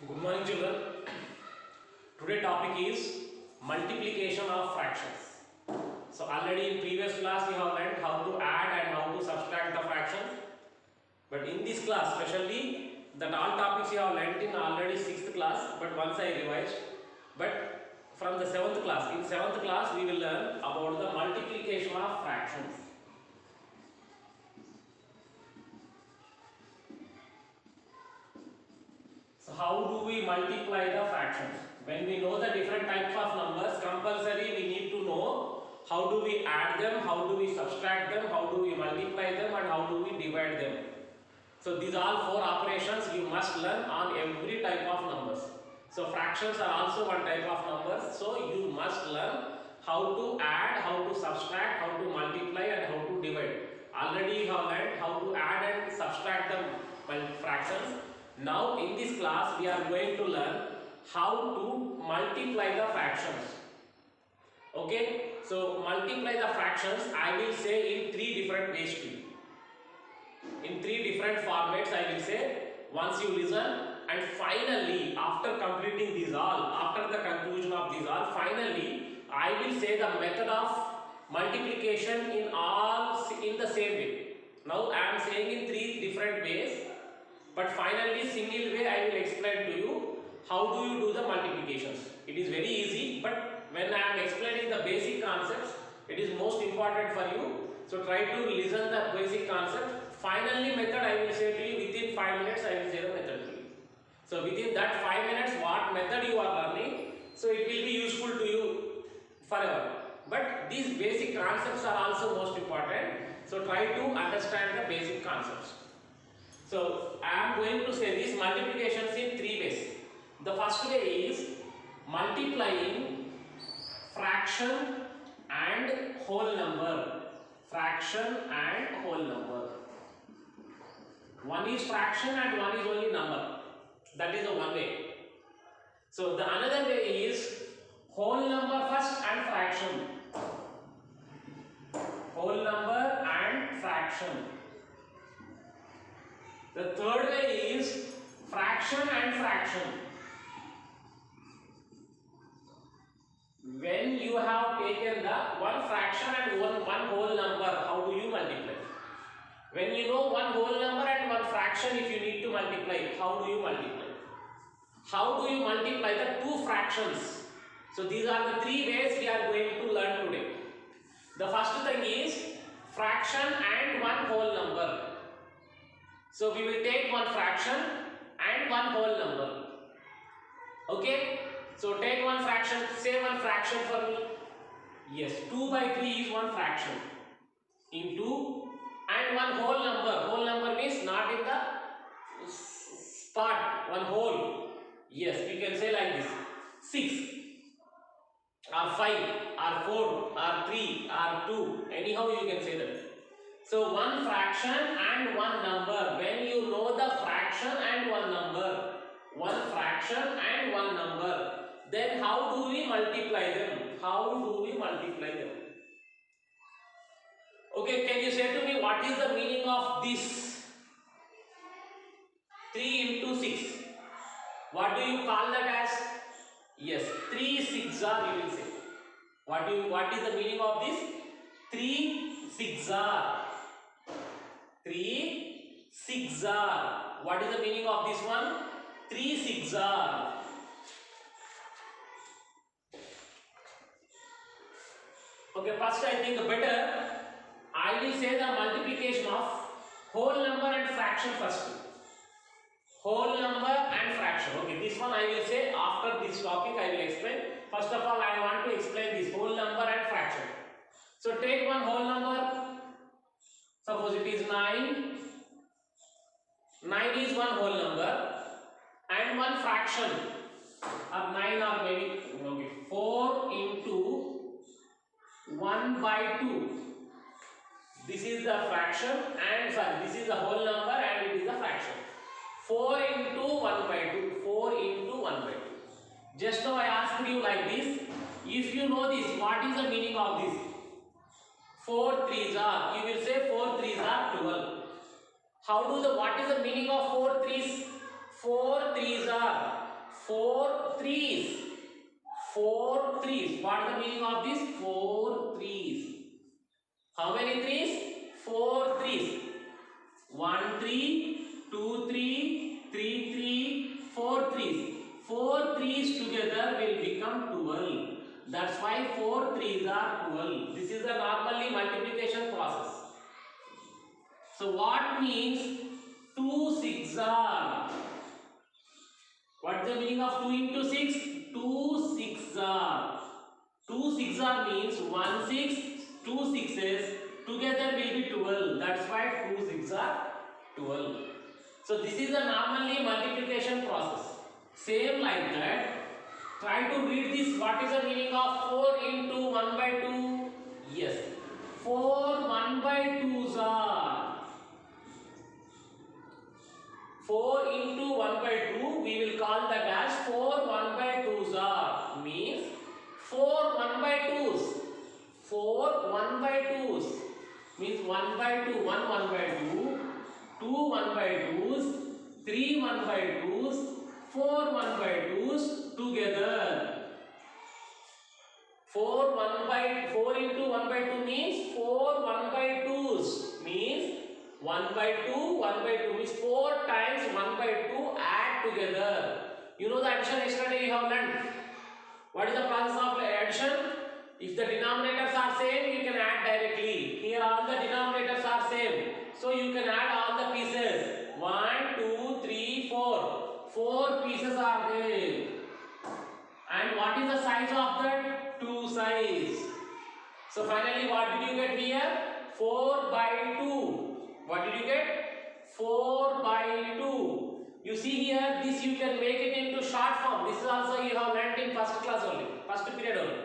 Good morning, children. Today topic is multiplication of fractions. So already in previous class we have learned how to add and how to subtract the fractions. But in this class specially that all topics you have learned in already 6th class, but once I revised. But from the 7th class, in 7th class we will learn about the multiplication of fractions. So how do we multiply the fractions? When we know the different types of numbers, compulsory we need to know how do we add them, how do we subtract them, how do we multiply them, and how do we divide them. So these all four operations you must learn on every type of numbers. So fractions are also one type of numbers. So you must learn how to add, how to subtract, how to multiply, and how to divide. Already you have learned how to add and subtract the fractions. Now in this class we are going to learn how to multiply the fractions. Okay, so multiply the fractions I will say in three different ways to you. In three different formats I will say once you listen, and finally after completing these all, after the conclusion of these all, finally I will say the method of multiplication in the same way. Now I am saying in three different ways. But finally, single way I will explain to you how do you do the multiplications. It is very easy, but when I am explaining the basic concepts, it is most important for you. So try to listen the basic concept. Finally, method I will say to you within 5 minutes. I will say the method to you. So within that 5 minutes, what method you are learning, so it will be useful to you forever. But these basic concepts are also most important. So try to understand the basic concepts. So I am going to say these multiplications in three ways. The first way is multiplying fraction and whole number. Fraction and whole number. One is fraction and one is only number. That is the one way. So the another way is whole number first and fraction. Whole number and fraction. The third way is fraction and fraction. When you have taken the one fraction and one whole number, how do you multiply? When you know one whole number and one fraction, if you need to multiply, how do you multiply? How do you multiply the two fractions? So these are the three ways we are going to learn today. The first thing is fraction and one whole number. So we will take one fraction and one whole number. Okay? So take one fraction, say one fraction for me. Yes, 2 by 3 is one fraction. Into and one whole number. Whole number means not in the part, one whole. Yes, we can say like this. 6 or 5 or 4 or 3 or 2. Anyhow you can say that. So one fraction and one number. When you know the fraction and one number, one fraction and one number, then how do we multiply them? How do we multiply them? Okay, can you say to me what is the meaning of this? 3 into 6. What do you call that as? Yes, 3 6 are, you will say. What is the meaning of this? 3 6 are. 3 6 are. What is the meaning of this one? 3 6 are. Okay, first I think better I will say the multiplication of whole number and fraction first. Whole number and fraction. Okay, this one I will say after this topic I will explain. First of all I want to explain this whole number and fraction. So take one whole number. Suppose it is 9. 9 is one whole number and one fraction or 9 or maybe okay, 4 into 1 by 2. This is the fraction and sorry, this is the whole number and it is the fraction. 4 into 1 by 2. 4 into 1 by 2. Just now I asked you like this. If you know this, what is the meaning of this? 4 3s are. You will say 4 3s are 12. What is the meaning of 4 3s? 4 3s are 4 threes. 4 threes. What is the meaning of this? 4 threes. How many threes? 4 threes. 1 3, 2 3, 3 3, 4 threes. 4 threes together will become 12. That's why 4 threes are 12. This is a normally multiplication process. So what means 2 6 are? What is the meaning of 2 into 6? 2 6 are. 2 6 are means 1 6, 2 sixes together will be 12. That's why 2 6 are 12. So this is a normally multiplication process. Same like that. Try to read this. What is the meaning of 4 into 1 by 2? Yes. 4 1 by 2s are. 4 into 1 by 2, we will call that as 4 1 by 2s are. Means 4 1 by 2s. 4 1 by 2s. Means 1 by 2, 1 1 by 2, 2 1 by 2s, 3 1 by 2s, 4 1 by 2s together. 4 into 1 by 2 means 4 1 by 2s. Means 1 by 2, 1 by 2 means 4 times 1 by 2 add together. You know the addition yesterday you have learned. What is the process of addition? If the denominators are same, you can add directly. Here all the denominators are same. So you can add all the pieces. 1, 2, 3, 4. 4 pieces are there. And what is the size of that? 2 size. So finally what did you get here? 4 by 2. What did you get? 4 by 2. You see here, this you can make it into short form. This is also you have learnt in first class only, first period only.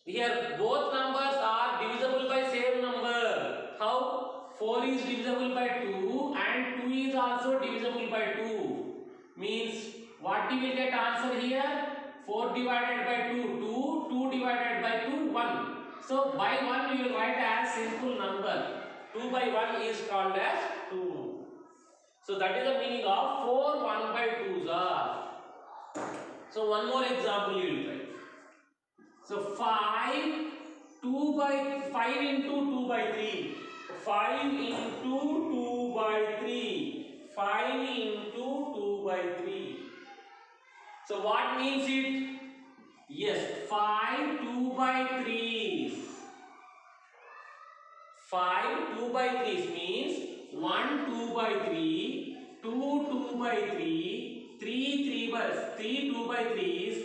Here both numbers are divisible by same number. How? 4 is divisible by 2 and 2 is also divisible by 2. Means what you will get answer here? 4 divided by 2, 2. 2 divided by 2, 1. So by 1 you will write as simple number. 2 by 1 is called as 2. So that is the meaning of 4 1 by 2s are. So one more example you will try. So 5 into 2 by 3. 5 into 2 by 3. 5 into 2 by 3. So what means it? Yes, 5 2 by 3s. 5 2 by 3s means 1 2 by 3, 2 2 by 3, 3 2 by 3s,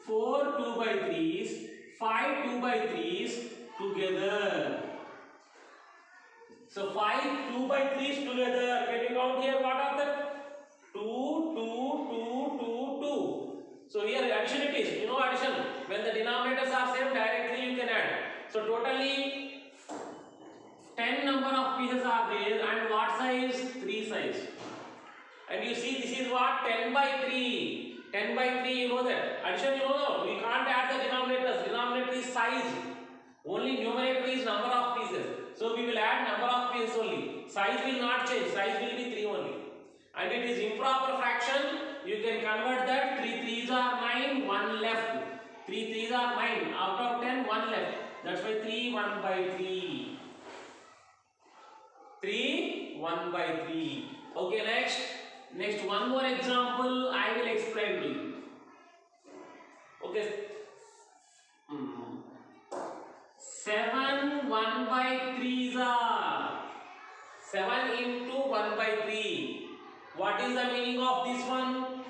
4 2 by 3s, 5 2 by 3s together. So 5 2 by 3s together. Can you count here? What are that? 2 2 2 2 2. So here addition it is. You know addition. When the denominators are same, directly you can add. So totally 10 number of pieces are there, and what size? 3 size. And you see this is what? 10 by 3. 10 by 3, you know that. Addition, you know, we can't add the denominators. Denominator is size. Only numerator is number of pieces. So we will add number of pieces only. Size will not change. Size will be 3 only. And it is improper fraction. You can convert that. 3 3s are 9, 1 left. 3 3s are 9. Out of 10, 1 left. That's why 3 1 by 3. 3 1 by 3. Okay, next one more example I will explain to you. Okay. 7 1 by 3s are 7 into 1 by 3. What is the meaning of this one?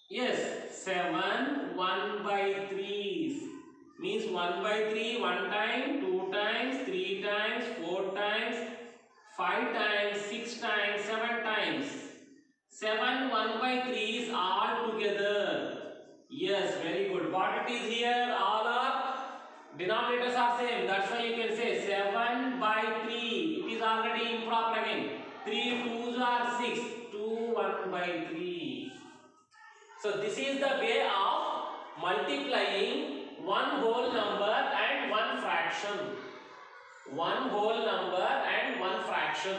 Yes, 7 1 by 3s means 1 by 3 1 time, 2 times, 3 times, 4 times, 5 times, 6 times, 7 times. 7 1 by 3s all together. Yes, very good. What it is here? All are denominators are same. That's why you can say 7 by 3. It is already improper again. 3 2s are 6. 2 1 by 3. So this is the way of multiplying one whole number and one fraction. One whole number and one fraction.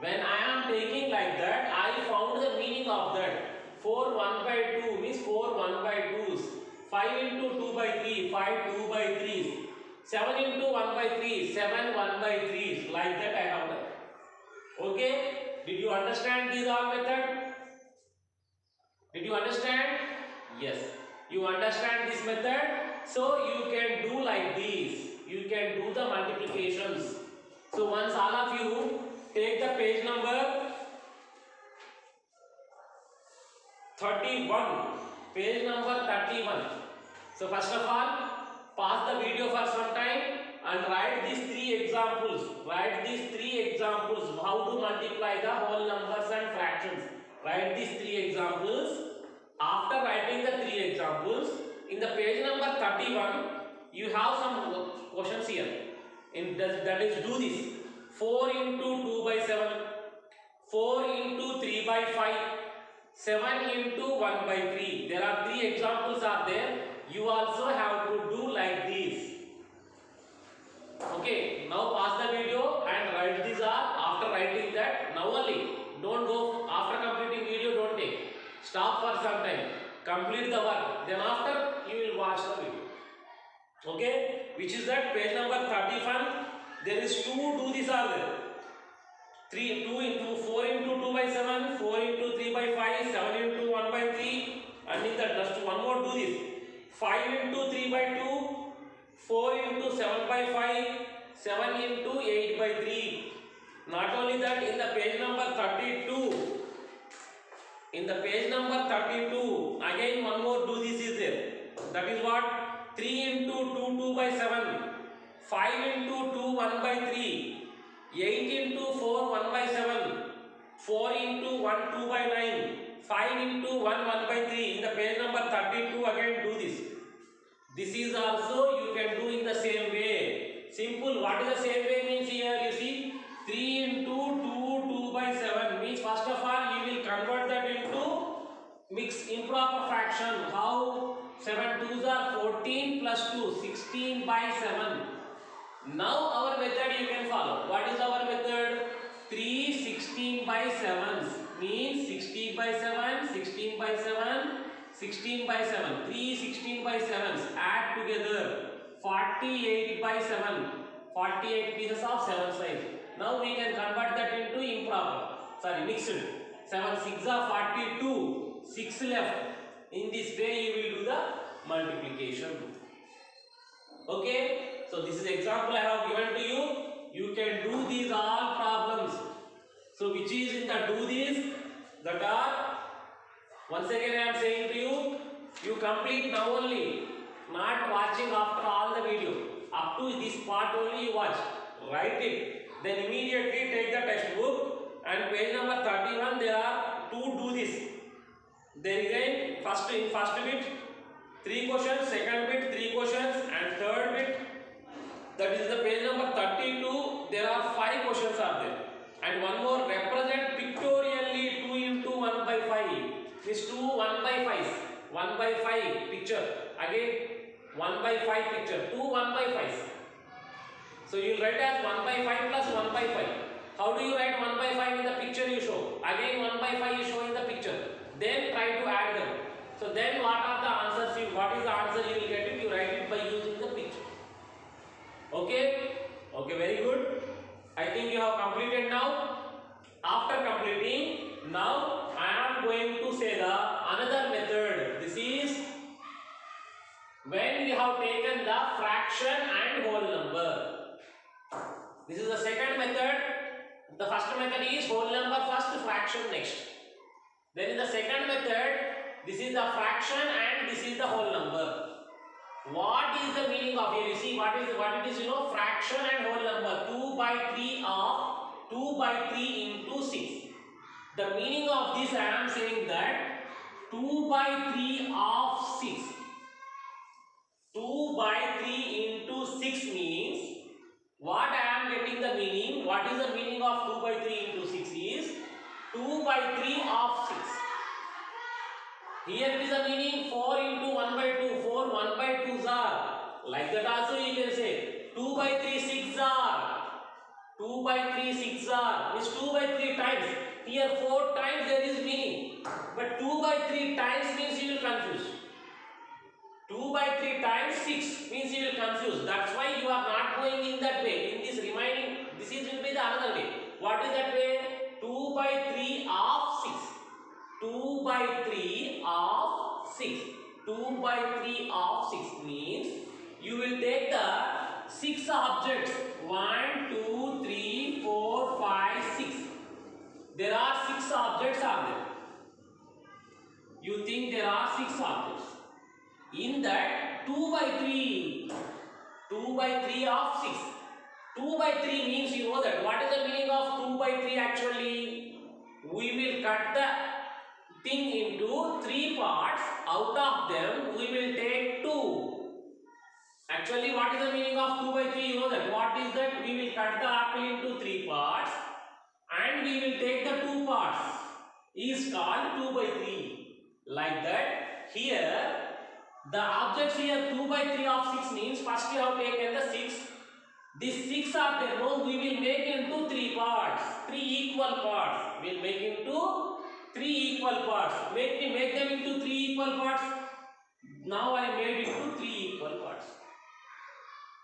When I am taking like that, I found the meaning of that. 4 1 by 2 means 4 1 by 2s. 5 into 2 by 3, 5 2 by 3s. 7 into 1 by 3, 7 1 by 3s. Like that I have done. Okay? Did you understand these all method? Did you understand? Yes. You understand this method? So you can do like this. You can do the multiplications. So once all of you take the page number 31. Page number 31. So first of all, pause the video for some time and write these three examples. Write these three examples. How to multiply the whole numbers and fractions. Write these three examples. After writing the three examples, in the page number 31, you have some questions here. That is, do this. 4 into 2 by 7, 4 into 3 by 5, 7 into 1 by 3. There are three examples are there. You also have to do like this. Okay, now pause the video and write these are. After writing that, now only. Don't go after completing video, don't take. Stop for some time. Complete the work. Then after, you will watch the video. Okay, which is that page number 31. There is 2 do this are there. 2 into 4 into 2 by 7, 4 into 3 by 5, 7 into 1 by 3, and in that just one more do this. 5 into 3 by 2, 4 into 7 by 5, 7 into 8 by 3. Not only that, in the page number 32, again one more do this is there. That is what? 3 into 2, 2 by 7, 5 into 2, 1 by 3, 8 into 4, 1 by 7, 4 into 1, 2 by 9, 5 into 1, 1 by 3. In the page number 32, again do this. This is also you can do in the same way. Simple. What is the same way means here? You see, 3 into 2, 2 by 7 means first of all you will convert that into mixed improper fraction. How? 7 2s are 14 plus 2, 16 by 7. Now our method you can follow. What is our method? 3 16 by 7 means 16 by 7, 16 by 7, 16 by 7. 3 16 by 7s add together 48 by 7. 48 pieces of 7 size. Now we can convert that into improper. Sorry, mixed. 7 6 are 42. 6 left. In this way you will do the multiplication. Okay. So this is example I have given to you. You can do these all problems. So which is in the do these that are, once again I am saying to you, you complete now only, not watching after all the video. Up to this part only you watch. Write it. Then immediately take the textbook and page number 31 there are 2 do this. Then again in first bit 3 questions, second bit 3 questions, and third bit, that is the page number 32, there are 5 questions are there. And one more, represent pictorially 2 into 1 by 5. This 2 1 by 5. 1 by 5 picture. Again 1 by 5 picture. 2 1 by 5. So you will write as 1 by 5 plus 1 by 5. How do you write 1 by 5 in the picture you show? Again 1 by 5 you show in the picture. Then try to add them. So then what are the answers? What is the answer you will get it? You write it by using the picture. Okay? Okay, very good. I think you have completed now. After completing, now I am going to say the another method. This is when we have taken the fraction and whole number. This is the second method. The first method is whole number first, fraction next. Then in the second method, this is the fraction and this is the whole number. What is the meaning of here? You see what it is, you know, fraction and whole number. 2 by 3 of 2 by 3 into 6. The meaning of this, I am saying that 2 by 3 of 6. 2 by 3 into 6 means, what I am getting the meaning, what is the meaning of 2 by 3 into 6 is 2 by 3 of 6. Here it is the meaning 4 into 1 by 2, 4 1 by 2s are. Like that also you can say 2 by 3 6 are. 2 by 3 6 are means 2 by 3 times. Here 4 times there is meaning, but 2 by 3 times means you will confuse. 2 by 3 times 6 means you will confuse. That's why you are not going in that way. In this remaining, this is will be the another way. What is that way? 2 by 3 of 6. 2 by 3 of 6. 2 by 3 of 6 means you will take the 6 objects. 1, 2, 3, 4, 5, 6. There are 6 objects are there. You think there are 6 objects. In that 2 by 3. 2 by 3 of 6. 2 by 3 means you know that. What is the meaning of 2 by 3 actually? We will cut the thing into 3 parts. Out of them we will take 2. Actually, what is the meaning of 2 by 3? You know that. What is that? We will cut the apple into 3 parts and we will take the 2 parts. Is called 2 by 3. Like that. Here, the objects here 2 by 3 of 6 means first you have taken the 6. These 6 are there. No, we will make into 3 parts. 3 equal parts. We will make into 3 equal parts. Make them into 3 equal parts. Now I made it to 3 equal parts.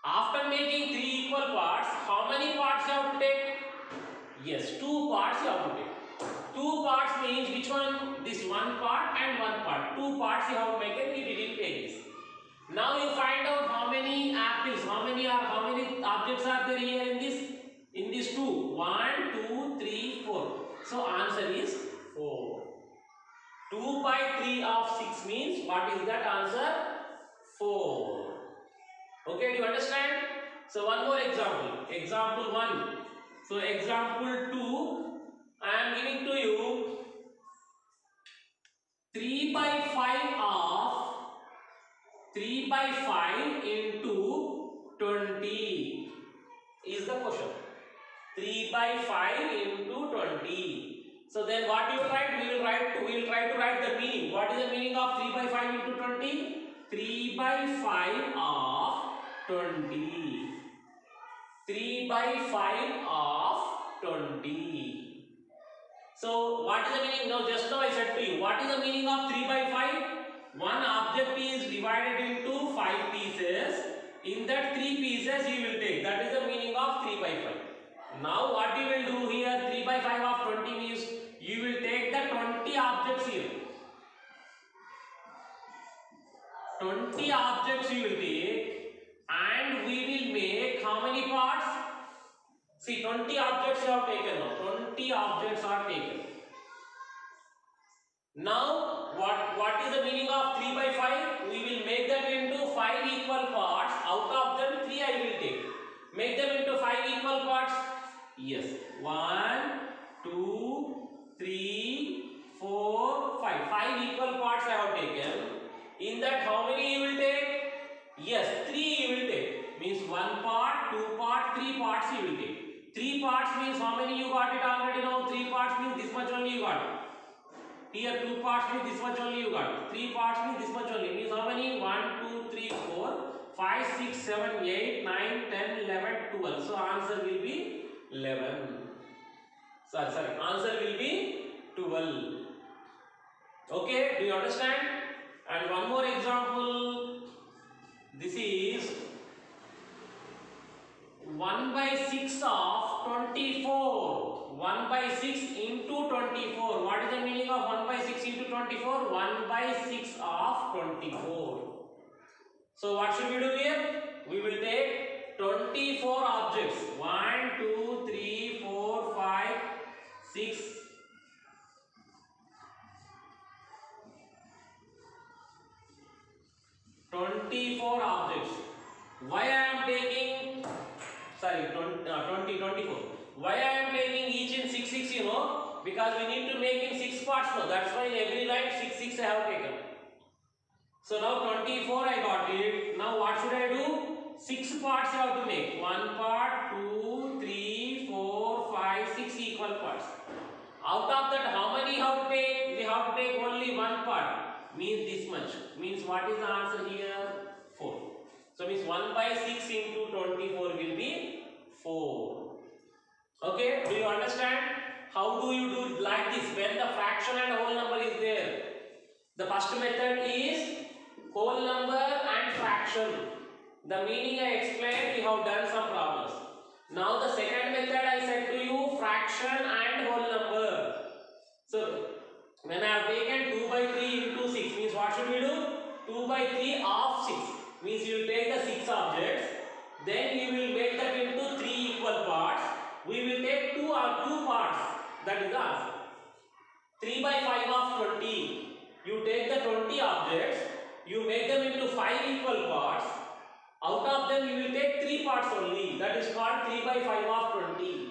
After making 3 equal parts, how many parts you have to take? Yes, 2 parts you have to take. 2 parts means which one? This one part and one part. 2 parts you have taken, we didn't take this. Now you find out how many apples, how many objects are there here in this? In this 2. 1, 2, 3, 4. So answer is 4. 2 by 3 of 6 means what is that answer? 4. Okay, do you understand? So one more example. Example 1. So example 2, I am giving to you 3 by 5 of 3 by 5 into 20 is the question. 3 by 5 into 20. So then what you will write? We will try to write the meaning. What is the meaning of 3 by 5 into 20? 3 by 5 of 20. 3 by 5 of 20. So what is the meaning? Now just now I said to you, what is the meaning of 3 by 5? One object is divided into 5 pieces. In that 3 pieces you will take. That is the meaning of 3 by 5. Now what you will do here, 3 by 5 of 20 means you will take the 20 objects here. 20 objects you will take and we will make how many parts? See, 20 objects you have taken now. 20 objects are taken. Now, what is the meaning of 3 by 5? We will make that into 5 equal parts. Out of them, 3 I will take. Make them into 5 equal parts. Yes. 1, 2, 3, 4, 5. 5 equal parts I have taken. In that, how many you will take? Yes, 3 you will take. Means 1 part, 2 part, 3 parts you will take. 3 parts means how many you got it already now? 3 parts means this much only you got it. Here 2 parts means this much only you got it. 3 parts means this much only. Means how many? 1, 2, 3, 4, 5, 6, 7, 8, 9, 10, 11, 12. So answer will be 11. Sorry. Answer will be 12. Okay, do you understand? And one more example. This is 1 by 6 of 24. 1 by 6 into 24. What is the meaning of 1 by 6 into 24? 1 by 6 of 24. So what should we do here? We will take 24 objects. 1, 2, 3, 4, 5, 6. 24 objects. Why I am taking 24. Why I am taking each in 6, 6, you know? Because we need to make in 6 parts now. That's why in every line 6, 6 I have taken. So now 24 I got it. Now what should I do? 6 parts you have to make. 1 part, 2, 3, 4, 5, 6 equal parts. Out of that, how many you have to take? We have to take only 1 part. Means this much. Means what is the answer here? 4. So means 1 by 6 into 24 will be 4. Okay, do you understand? How do you do like this when the fraction and whole number is there? The first method is whole number and fraction. The meaning I explained, we have done some problems. Now the second method I said to you, fraction and whole number. So when I have taken 2 by 3 into 6 means what should we do? 2 by 3 of 6 means you will take the 6 objects, then you will make them into 3 equal parts. We will take 2 parts, that is the answer. 3 by 5 of 20. You take the 20 objects, you make them into 5 equal parts. Out of them you will take 3 parts only. That is called 3 by 5 of 20.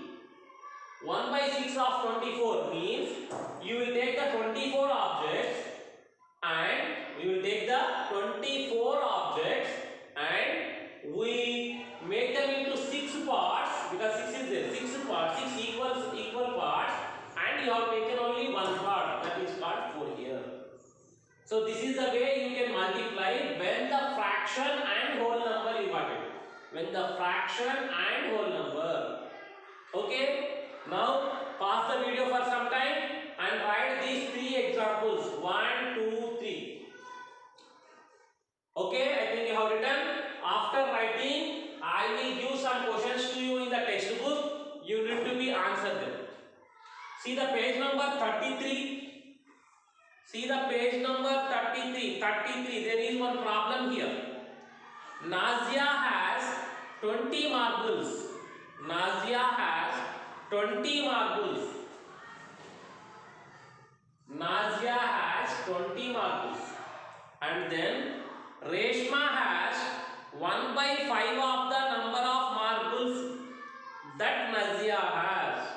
1 by 6 of 24 means you will take the 24 objects and we will take the 24 objects and we make them into 6 parts, because 6 is there. 6 parts, 6 equal parts, and you have taken only 1 part, that is called 4 here. So this is the way you can multiply when the fraction and whole number is what? When the fraction and whole number. Okay. Now pause the video for some time and write these 3 examples. 1, 2, 3. Okay, I think you have written. After writing, I will give some questions to you in the textbook. You need to be answered them. See the page number 33. See the page number 33. 33. There is one problem here. Nazia has 20 marbles. Nazia has 20 marbles. Nazia has 20 marbles. And then Reshma has 1 by 5 of the number of marbles that Nazia has.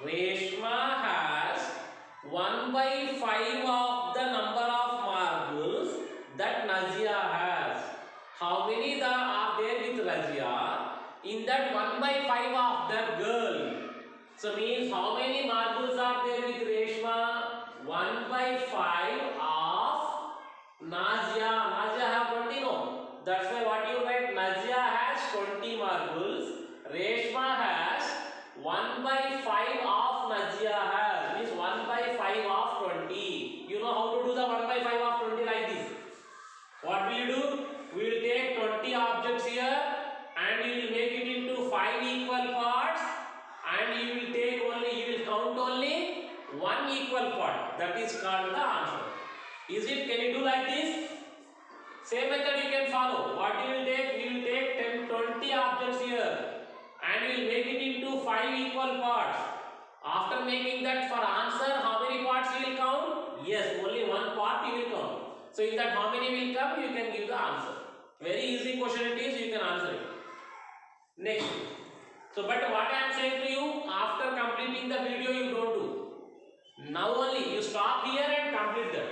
Reshma has 1 by 5 of the number of marbles that Nazia has. How many are there with Nazia? In that 1 by 5 of that girl. So means how many marbles are there with Reshma? 1 by 5 of Nazia. Nazia have 20, no? That's why what you write, Nazia has 20 marbles. Reshma has 1 by 5 of Nazia has. Means 1 by 5 of 20. You know how to do the 1 by 5 of 20 like this. What will you do? We will take 20 objects here and we will make it into 5 equal parts, and you will count only 1 equal part. That is called the answer. Is it? Can you do like this? Same method you can follow. What you will take? We will take 20 objects here and we will make it into 5 equal parts. After making that, for answer, how many parts you will count? Yes, only 1 part you will count. So in that how many will come, you can give the answer. Very easy question it is, you can answer it. Next. So but what I am saying to you, after completing the video you don't do. Now only you stop here and complete that.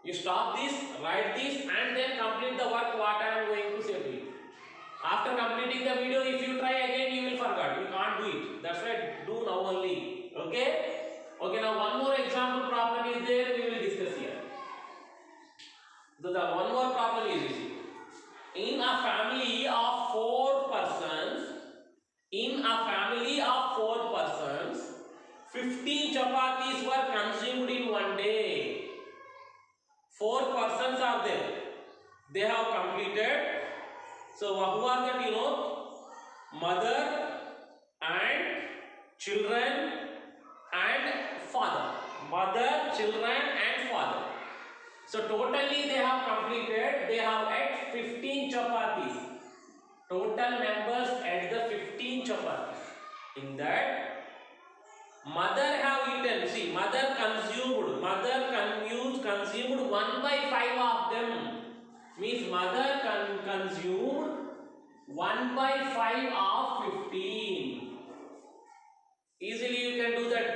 You stop this, write this and then complete the work what I am going to say to you. After completing the video, if you try again you will forget. You can't do it. That's why do now only. Okay? Okay, now one more example problem is there, we will discuss here. So the one more problem is this. In a family of 4 persons, 15 chapatis were consumed in one day. 4 persons are there. They have completed. So who are that, you know? Mother and children and father. Mother, children and father. So totally they have completed, they have ate 15 chapatis. Total members ate the 15 chapatis. In that, mother have eaten, see, mother consumed 1 by 5 of them. Means mother consumed 1 by 5 of 15. Easily you can do that.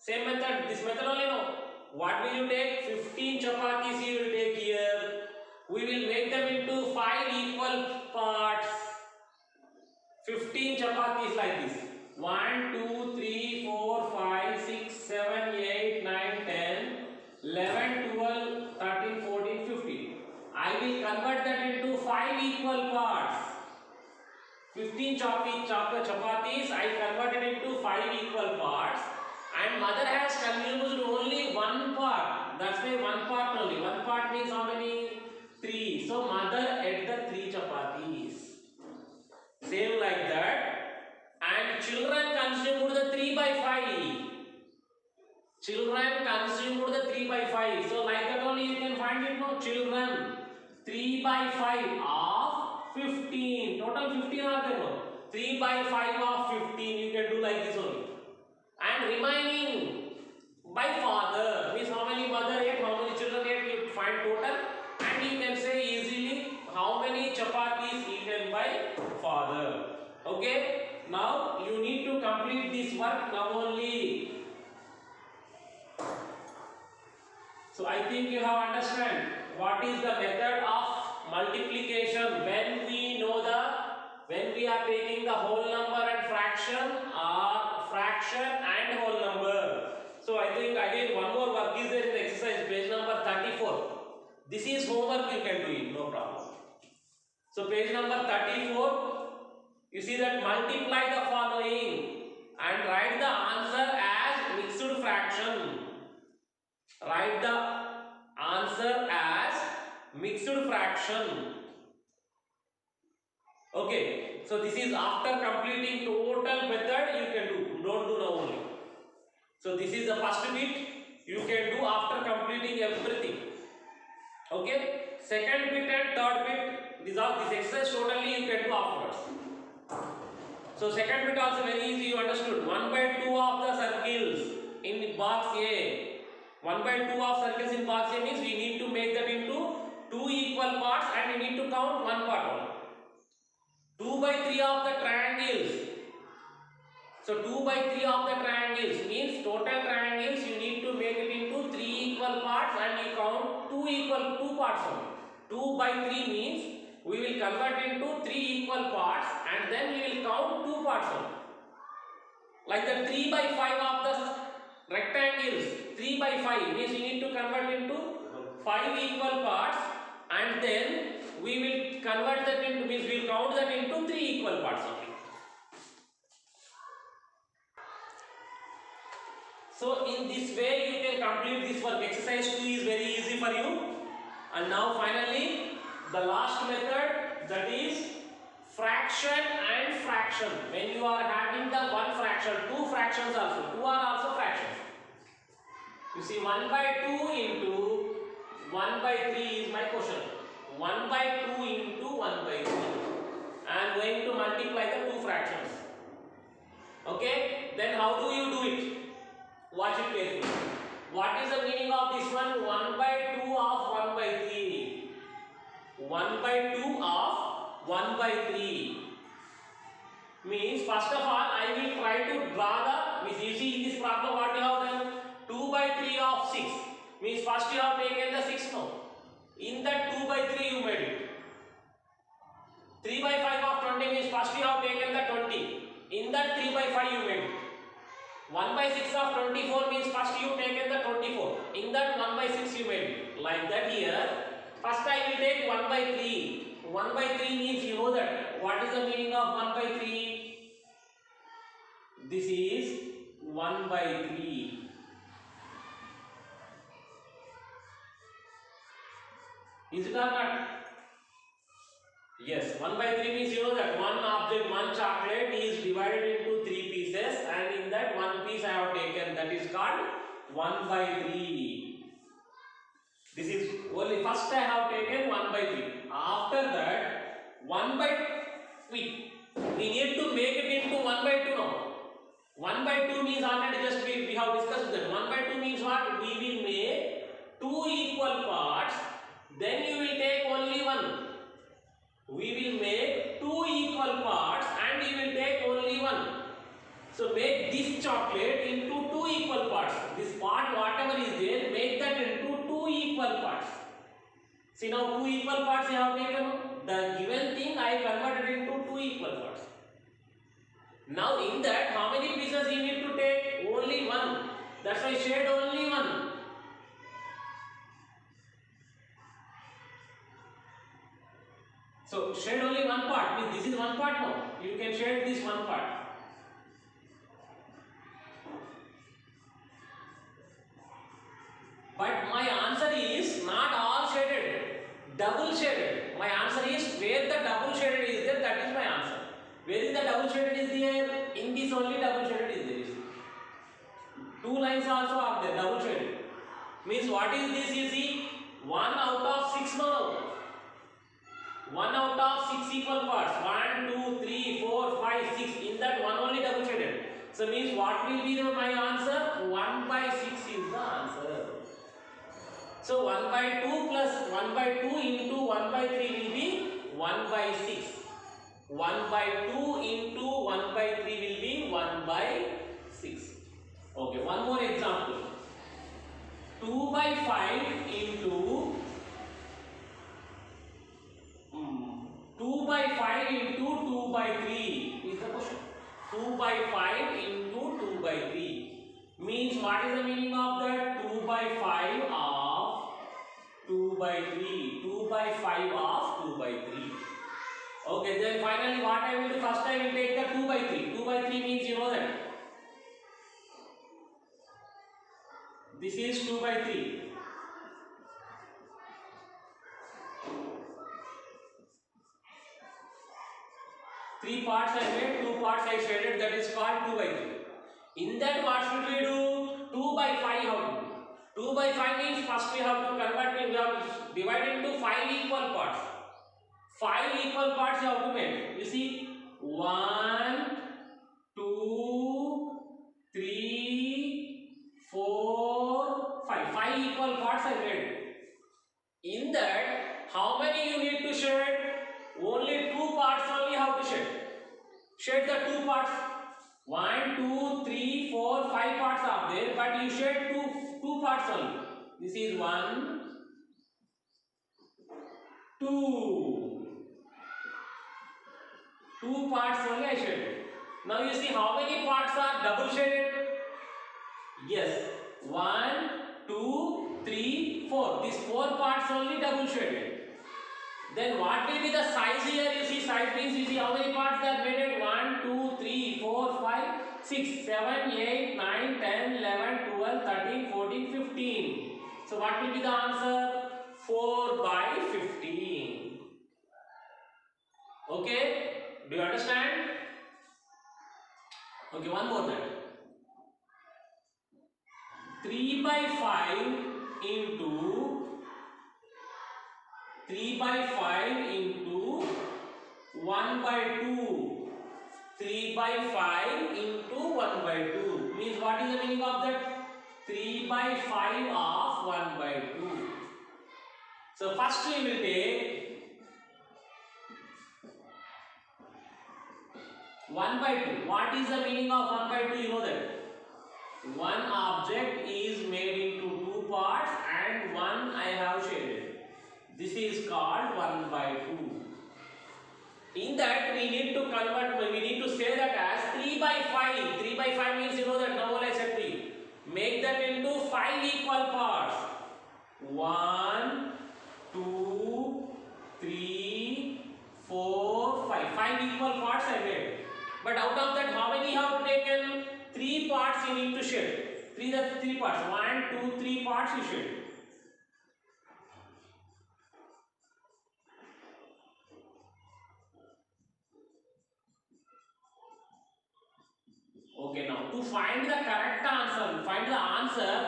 Same method, this method only, no? What will you take? 15 chapatis you will take here. We will make them into 5 equal parts. 15 chapatis like this. 1, 2, 3, 4, 5, 6, 7, 8, 9, 10, 11, 12, 13, 14, 15. I will convert that into 5 equal parts. 15 15 chapatis. I converted into 5 equal parts, and mother has consumed only one part. That's why one part only. One part means how many? 3. So mother ate the 3 chapatis. Same like that. And children consumed the 3 by 5. Children consumed the 3 by 5. So like that only you can find it now. Children 3 by 5 of 15. Total 15 are there now. 3 by 5 of 15. You can do like this only. And remaining by father means how many mother ate, how many children ate, you find total. And you can say easily how many chapatis eaten by father. Okay. Now you need to complete this work now only. So I think you have understand what is the method of multiplication when we are taking the whole number and fraction, or fraction and whole number. So I think again one more work is there in the exercise, page number 34. This is homework, you can do it, no problem. So page number 34, you see that multiply the following and write the answer as mixed fraction. Write the answer as mixed fraction. Okay, so this is after completing total method you can do, don't do now only. So this is the first bit you can do after completing everything. Okay, second bit and third bit, this exercise totally you can do afterwards. So second bit also very easy, you understood. 1 by 2 of the circles in box A. 1 by 2 of circles in box A means we need to make that into 2 equal parts and we need to count one part only. 2 by 3 of the triangles. So 2 by 3 of the triangles means total triangles you need to make it into 3 equal parts and you count 2 parts only. 2 by 3 means we will convert into 3 equal parts and then we will count 2 parts only. Like the 3 by 5 of the rectangles, 3 by 5 means we need to convert into 5 equal parts and then we will convert that into, means we will count that into 3 equal parts only. So in this way you can complete this work. Exercise 2 is very easy for you. And now finally the last method, that is fraction and fraction. When you are having the one fraction, two fractions also, two are also fractions. You see 1 by 2 into 1 by 3 is my question. 1 by 2 into 1 by 3. I am going to multiply the two fractions. Okay, then how do you do it? Watch it carefully. What is the meaning of this one? 1 by 2 of 1 by 3. 1 by 2 of 1 by 3. Means first of all I will try to draw the, means you see in this problem what you have done? 2 by 3 of 6. Means first you have taken the 6 now. In that 2 by 3 you made it. 3 by 5 of 20 means first you have taken the 20. In that 3 by 5 you made it. 1 by 6 of 24 means first you taken the 24. In that 1 by 6 you made it. Like that here. First I will take 1 by 3. 1 by 3 means you know that. What is the meaning of 1 by 3? This is 1 by 3. Is it or not? Yes, 1 by 3 means you know that one object, one chocolate is divided into 3 pieces and in that one piece I have taken, that is called 1 by 3. This is only first I have taken 1 by 3. After that 1 by we need to make it into 1 by 2 now. 1 by 2 means already just we have discussed that. 1 by 2 means what? We will make 2 equal parts, then you will take only one. We will make 2 equal parts and you will take only one. So make this chocolate into 2 equal parts. This part whatever is there, make that into 2 equal parts. See now 2 equal parts I have taken. The given thing I converted into 2 equal parts. Now in that how many pieces you need to take? Only one. That's why shade only one. So shade only one part, means this is one part now. You can shade this one part. But my answer is not all shaded, double shaded. My answer is where the double shaded is there, that is my answer. Where is the double shaded is there? In this only double shaded is there. Two lines also are there, double shaded. Means what is this? You see, 1 out of 6 now. 1 out of 6 equal parts. 1, 2, 3, 4, 5, 6. In that one only double shaded. So means what will be my answer? 1 by 6 is the answer. So 1 by 2 plus 1 by 2 into 1 by 3 will be 1 by 6. 1 by 2 into 1 by 3 will be 1 by 6. Okay, one more example. 2 by 5 into 2 by 5 into 2 by 3 is the question. 2 by 5 into 2 by 3 means what is the meaning of that? 2 by 5 of 2 by 3. 2 by 5 of 2 by 3. Okay, then finally what I will do? First I will take the 2 by 3. 2 by 3 means you know that. This is 2 by 3. Three parts I made, 2 parts I shaded, that is called 2 by 3. In that what should we do? 2 by 5 how to do? 2 by 5 means first we have to convert, we have to divide into 5 equal parts. 5 equal parts you have to make. You see, 1, 2, 3, 4, 5. 5 equal parts I made. In that, how many you need to shade? Only 2 parts only have to shade. Shade the 2 parts. 1, 2, 3, 4, 5 parts are there, but you shade two parts only. This is 1, 2. 2 parts only I shaded. Now you see how many parts are double shaded? Yes. 1, 2, 3, 4. These 4 parts only double shaded. Then what will be the size here? You see, size means you see how many parts that made it? 1, 2, 3, 4, 5, 6, 7, 8, 9, 10, 11, 12, 13, 14, 15. So what will be the answer? 4 by 15. Okay? Do you understand? Okay, one more time. 3 by 5 into 3 by 5 into 1 by 2. 3 by 5 into 1 by 2 means what is the meaning of that? 3 by 5 of 1 by 2. So first we will take 1 by 2. What is the meaning of 1 by 2? You know that. One object is made into 2 parts and one I have shaded. This is called 1 by 2. In that we need to convert, we need to say that as 3 by 5. 3 by 5 means you know that now I said to you. Make that into 5 equal parts. 1, 2, 3, 4, 5. 5 equal parts I made. But out of that how many have taken? 3 parts you need to shade. 3 parts. 1, 2, 3 parts you shade. Okay, now to find the correct answer,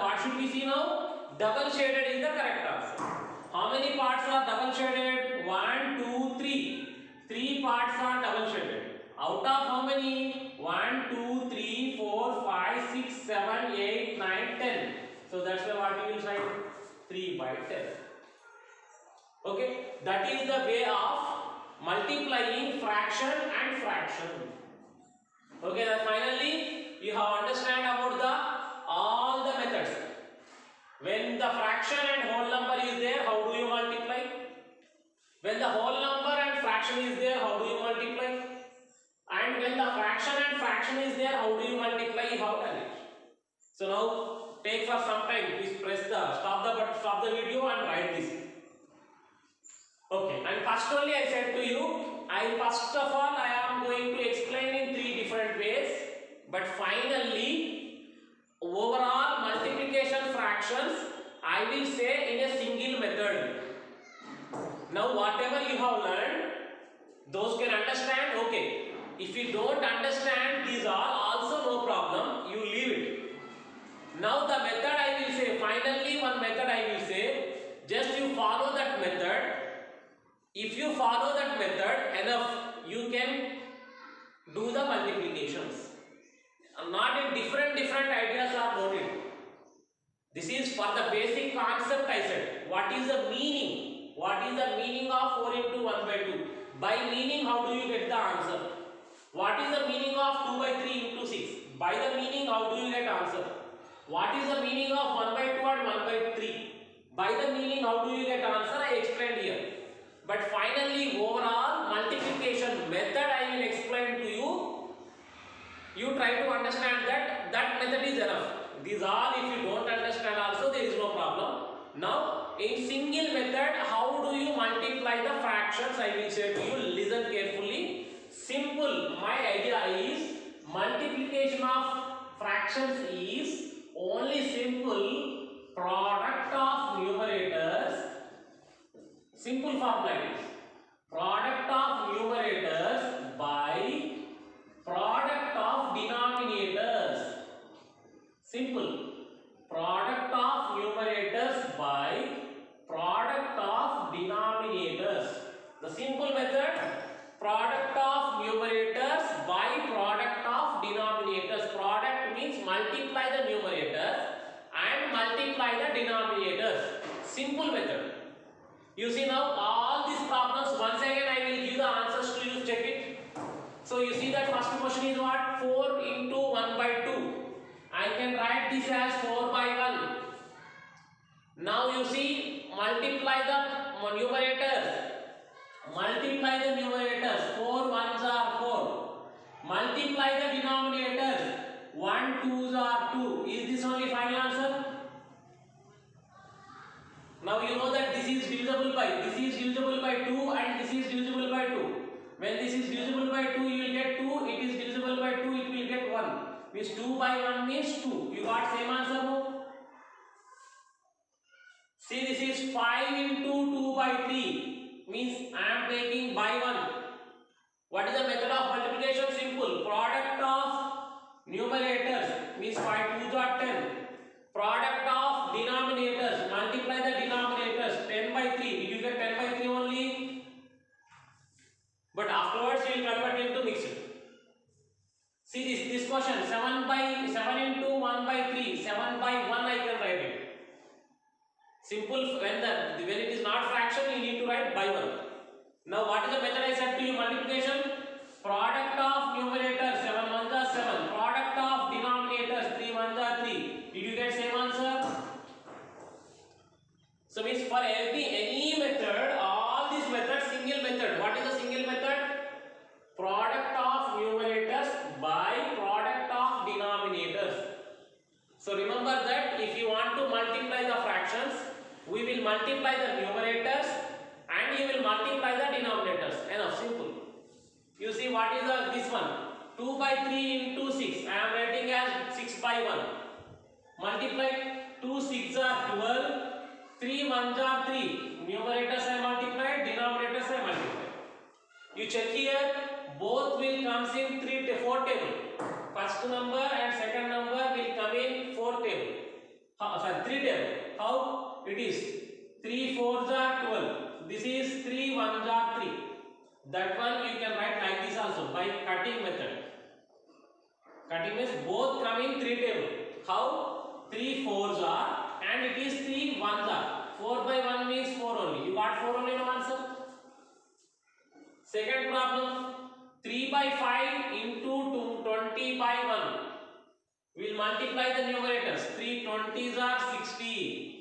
what should we see now? Double shaded is the correct answer. How many parts are double shaded? 1, 2, 3. 3 parts are double shaded. Out of how many? 1, 2, 3, 4, 5, 6, 7, 8, 9, 10. So that's why what we will write 3 by 10. Okay, that is the way of multiplying fraction and fraction. Okay, then finally you have understand about all the methods. When the fraction and whole number is there, how do you multiply? When the whole number and fraction is there, how do you multiply? And when the fraction and fraction is there, how do you multiply? You have done it. So now take for some time. Please press the stop the video and write this. Okay. And first only I said to you, First of all, I am going to explain in three different ways, but finally, overall multiplication fractions, I will say in a single method. Now, whatever you have learned, those can understand, okay. If you don't understand these all, also no problem, you leave it. Now, the method I will say, finally one method I will say, just you follow that method. If you follow that method enough, you can do the multiplications. Not in different ideas are noted. This is for the basic concept I said. What is the meaning? What is the meaning of 4 into 1 by 2? By meaning, how do you get the answer? What is the meaning of 2 by 3 into 6? By the meaning, how do you get answer? What is the meaning of 1 by 2 and 1 by 3? By the meaning, how do you get answer? I explained here. But finally, overall multiplication method I will explain to you. You try to understand that method is enough. These all, if you don't understand also, there is no problem. Now, in single method, how do you multiply the fractions? I will say to you, listen carefully. Simple. My idea is multiplication of fractions is only simple product of numerators. Simple formula is product of numerators by product of denominators. Simple. Product of numerators by product of denominators. The simple method, product of numerators by product of denominators. Product means multiply the numerators and multiply the denominators. Simple method. You see now all these problems, once again I will give the answers to you, check it. So you see that first question is what? 4 into 1 by 2. I can write this as 4 by 1. Now you see, multiply the numerators. Multiply the numerators. 4 ones are 4. Multiply the denominators. 1 2s are 2. Is this only final answer? Now you know that this is divisible by 2 and this is divisible by 2. When this is divisible by 2, you will get 2. It is divisible by 2, it will get 1. Means 2 by 1 means 2. You got same answer no? See, this is 5 into 2 by 3. Means I am taking by 1. What is the method of multiplication? Simple. Product of numerators means 5 2s are 10. Product of denominators. Multiply the denominators. 10 by 3. Did you get 10 by 3 only? But afterwards you will convert into mixed. See this question. 7 into 1 by 3. 7 by 1 I can write it. Simple. When it is not fraction, you need to write by 1. Now what is the method I said to you? Multiplication. Product of numerators. 7 ones are 7. Product of denominators. 3 ones are 3. Did you get same answer? So means for any method, all these methods, single method. What is the single method? Product of numerators by product of denominators. So remember that if you want to multiply the fractions, we will multiply the numerators and you will multiply the denominators. Enough, simple. You see what is this one? 2 by 3 into 6. I am writing as 6 by 1. Multiply 2 6 are 12. 3 1s are 3. Numerators I multiplied, denominators I multiplied. You check here, both will come in 4 table. First number and second number will come in 4 table. 3 table. How? It is 3 4s are 12. This is 3 1s are 3. That one you can write like this also by cutting method. Cutting means both come in 3 table. How? 3 4s are and it is 3 1s are. 4 by 1 means 4 only. You got 4 only, no answer. Second problem. 3 by 5 into 20 by 1. We will multiply the numerators. 3 20s are 60.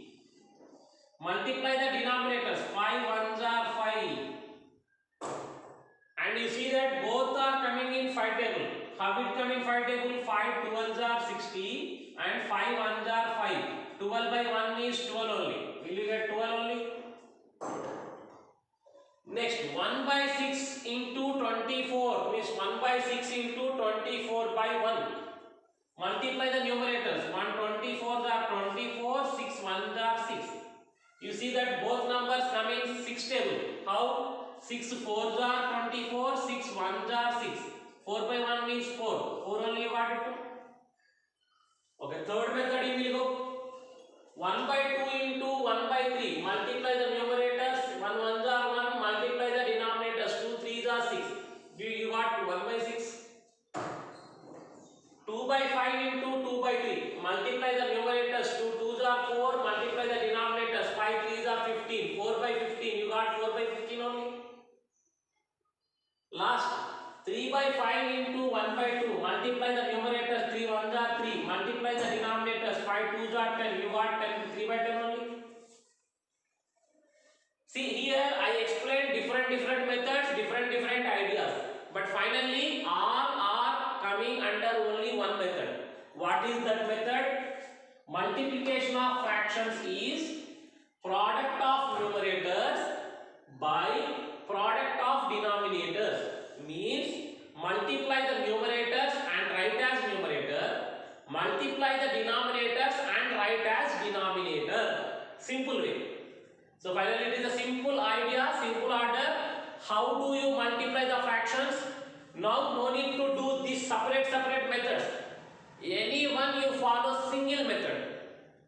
Multiply the denominators. 5 1s are 5. And you see that both are coming in 5 table. How it come in 5 table? 5 12s are 60 and 5 1s are 5. 12 by 1 means 12 only. Will you get 12 only? Next, 1 by 6 into 24 means 1 by 6 into 24 by 1. Multiply the numerators. 124s are 24, 6 1s are 6. You see that both numbers come in 6 table. How? 6 4s are 24, 6 1s are 6. 4 by 1 means 4. 4 only you got it. Okay, third method you will go. 1 by 2 into 1 by 3. Multiply the numerators. 1 1s are 1. Multiply the denominators. 2 3s are 6. You got 1 by 6. 2 by 5 into 2 by 3. Multiply the numerators. 2 2s are 4. Multiply the denominators. 5 3s are 15. 4 by 15. You got 4 by 15 only. Last. 3 by 5 into 1 by 2. Multiply the numerators. 3 1s are 3. Multiply the denominators. 5 2s are 10. You got 10. 3 by 10 only. See here I explained different methods, different ideas. But finally all are coming under only one method. What is that method? Multiplication of fractions is product of numerators by product of denominators. Means multiply the numerators and write as numerator. Multiply the denominators and write as denominator. Simple way. So finally it is a simple idea, simple order. How do you multiply the fractions? Now no need to do these separate methods. Any one you follow single method.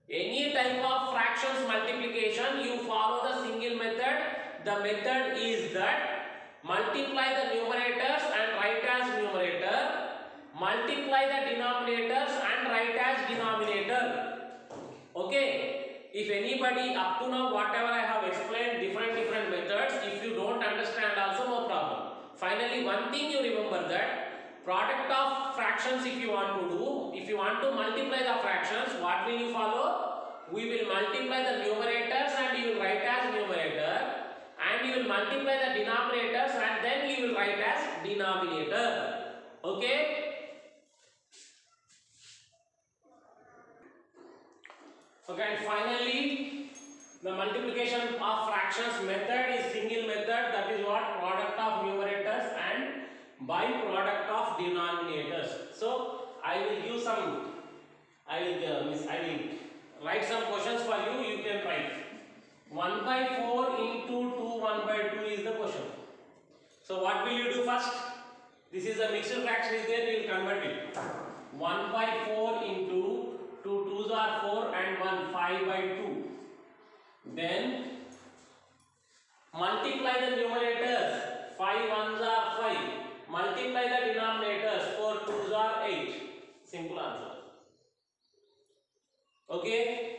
Any type of fractions multiplication you follow the single method. The method is that multiply the numerators and write as numerator. Multiply the denominators and write as denominator. Okay. If anybody up to now whatever I have explained different methods, if you don't understand also no problem. Finally one thing you remember that product of fractions if you want to do, if you want to multiply the fractions, what will you follow? We will multiply the numerators and you will write as numerator, and you will multiply the denominators and then you will write as denominator. Okay. Okay, and finally the multiplication of fractions method is single method, that is what? Product of numerators and by product of denominators. So I will give some, I will write some questions for you. You can write 1 by 4 into 2 1 by 2 is the question. So what will you do first? This is a mixed fraction is there, you will convert it. 1 by 4 into 2 2s are 4 and 1 5 by 2. Then multiply the numerators. 5 1s are 5. Multiply the denominators. 4 2s are 8. Simple answer. Okay.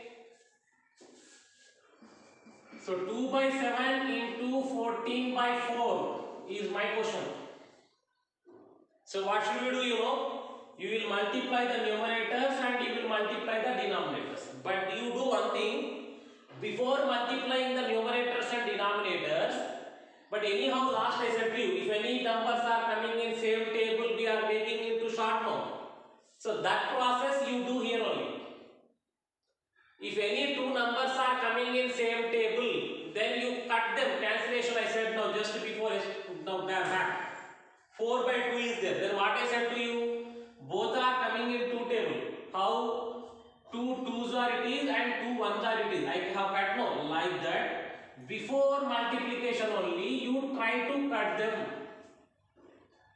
So 2 by 7 into 14 by 4 is my question. So what should we do? You know, you will multiply the numerators and you will multiply the denominators. But you do one thing. Before multiplying the numerators and denominators, but anyhow last I said to you, if any numbers are coming in same table, we are making into short form. So that process you do here only. If any two numbers are coming in same table, then you cut them. Cancellation I said now just before, now back. 4 by 2 is there. Then what I said to you, both are coming in two table. How? 2 2s are it is and 2 1s are it is. I have cut no like that. Before multiplication only you try to cut them.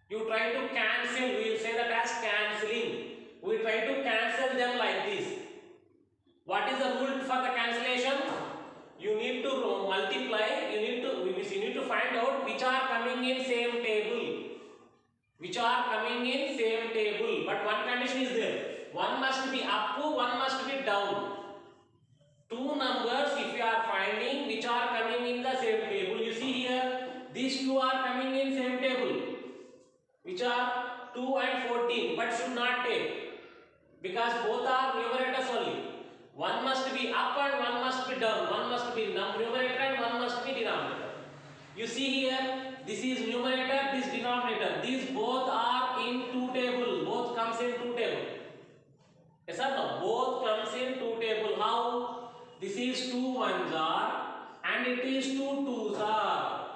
You try to cancel. We will say that as cancelling. We try to cancel them like this. What is the rule for the cancellation? You need to multiply. You need to find out which are coming in same table. Which are coming in same table. But one condition is there. One must be up, one must be down. Two numbers if you are finding which are coming in the same table. You see here, these two are coming in same table. Which are 2 and 14, but should not take. Because both are numerators only. One must be up and one must be down. One must be numerator and one must be denominator. You see here, this is numerator, this denominator. These both are in two table. Both comes in two table. Yes or no? Both comes in two table. How? This is 2 1s are and it is 2 2s are.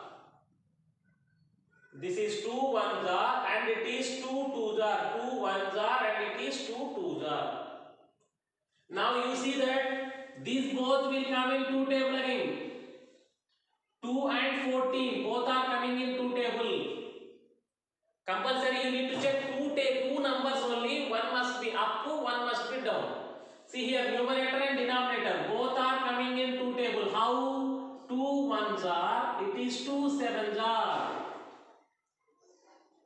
This is 2 ones are and it is 2 twos are. 2 ones are and it is 2 twos are. Now you see that these both will come in two table again. 2 and 14 both are coming in two table. Compulsory you need to check two numbers only. One must be up, one must be down. See here, numerator and denominator both are coming in two table. How? 2 ones are, it is 2 sevens are.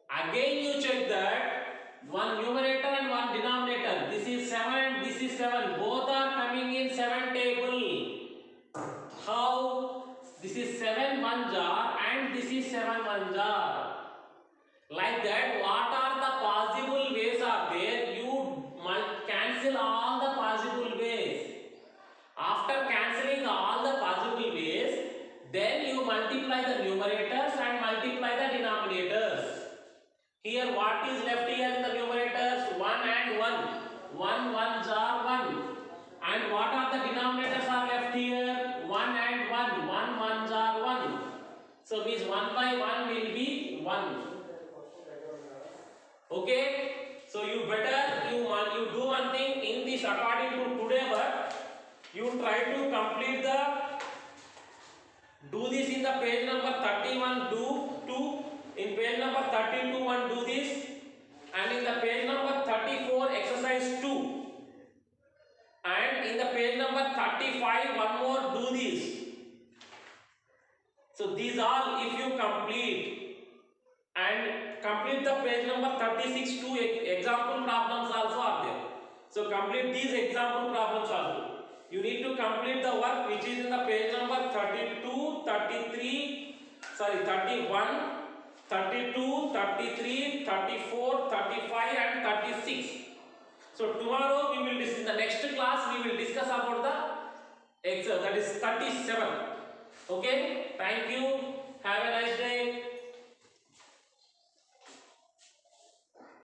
Again you check that one numerator and one denominator. This is 7 and this is 7. Both are coming in 7 table. How? This is 7 one jar and this is 7 one jar. Like that, what are the possible ways are there? You cancel all the possible ways. After cancelling all the possible ways, then you multiply the numerators and multiply the denominators. Here, what is left here in the numerators? 1 and 1. 1 ones are 1. And what are the denominators are left here? 1 and 1. 1 ones are 1. So means 1 by 1 will be 1. Okay? So you better you do one thing in this according to today work. You try to complete do this in the page number 31, do 2. In page number 32, one do this. And in the page number 34, exercise 2. And in the page number 35, one more do this. So these all if you complete and complete the page number 36, 2 example problems also are there. So complete these example problems also. You need to complete the work which is in the page number 32, 33, sorry 31, 32, 33, 34, 35 and 36. So tomorrow we will discuss, in the next class we will discuss about the exercise, that is 37. Okay.